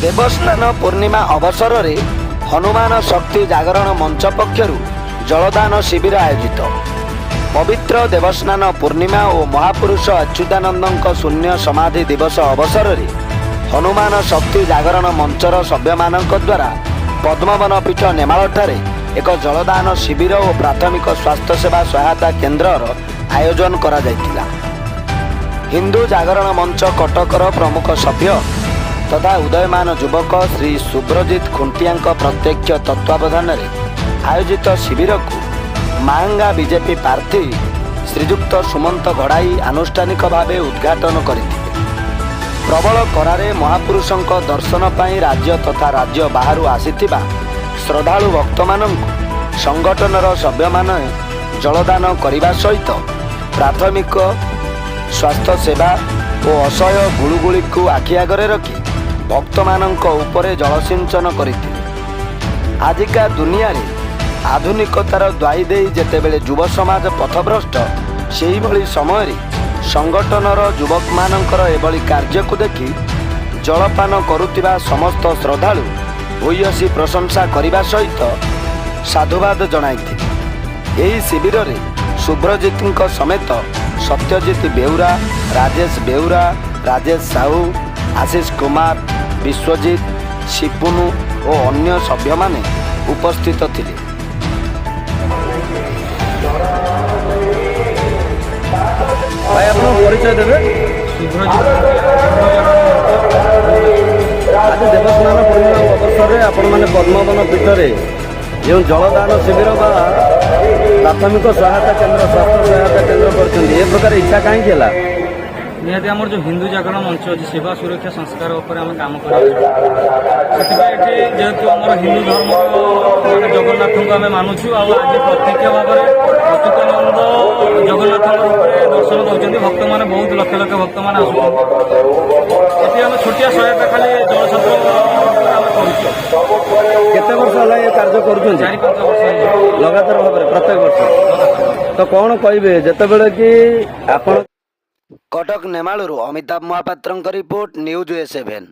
देवस्नान पूर्णिमा अवसर में हनुमान शक्ति जागरण मंच पक्षर जलदान शिविर आयोजित। पवित्र देवस्नान पूर्णिमा और महापुरुष अच्युतानंद शून्य समाधि दिवस अवसर में हनुमान शक्ति जागरण मंचर सभ्य द्वारा पद्मवन पीठ नेमाल ठारे एक जलदान शिविर और प्राथमिक स्वास्थ्य सेवा सहायता केन्द्र आयोजन करा जायतिला। हिंदू जागरण मंच कटकर प्रमुख सभ्य तथा उदयमान युवक श्री सुब्रजित खुंटिया प्रत्यक्ष तत्वावधान में आयोजित शिविर को मांगा बीजेपी प्रार्थी श्रीजुक्त सुमंत घड़ाई आनुष्ठानिक भाव उद्घाटन करथिले। प्रबल करारे महापुरुषों दर्शन पाई राज्य तथा राज्य बाहर आसीथिबा श्रद्धालु भक्त माननकु संगठनर सभ्य माने जलदान करने सहित प्राथमिक स्वास्थ्य सेवा और असह्य गुळुगुळी को आखि आगरे रखी भक्त माननक उपरे जलसिंचन करथिले। आजिका दुनिया रे आधुनिकतार द्वाई दे जेतेबेले युव समाज पथभ्रष्ट सेही भली समय रे संगठनर युवक मानकर एभली कार्य को देखि जलपान करुतिबा समस्त श्रद्धालु भूयसी प्रशंसा करने सहित साधुवाद जणाइथिले। एही शिविर रे सुब्रजित समेत सत्यजित बेउरा, राजेश बेउरा, राजेश साहू, आशीष कुमार, विश्वजित, शिपुनु और अन्य सभ्य माने उपस्थित थिले। भाई अपना परिचय देवे। आज देवस्नान पूर्णिमा अवसर में आपण मैंने पद्मवन पीठ में जो जलदान शिविर बा प्राथमिक सहायता केन्द्र स्वास्थ्य सहायता केन्द्र कर प्रकार इच्छा कहीं निहती आम जो हिंदू जागरण मंच अच्छी सेवा सुरक्षा संस्कार उपर आम कम कर जेहेतु आम हिंदू धर्म जगन्नाथ को आम मानुचु आज प्रत्यक्ष भाव में अच्युतानंद जगन्नाथ दर्शन दौरान भक्त मैंने बहुत लक्ष लक्ष भक्त मैंने आसुच्च आम छोटिया सहायता खाली केते वर्ष है ये कार्य कर 4-5 वर्ष लगातार भाव में प्रत्येक वर्ष तो कौन कहे जिते कि आप कटक नेमालू अमिताभ महापात्र रिपोर्ट NewsA7।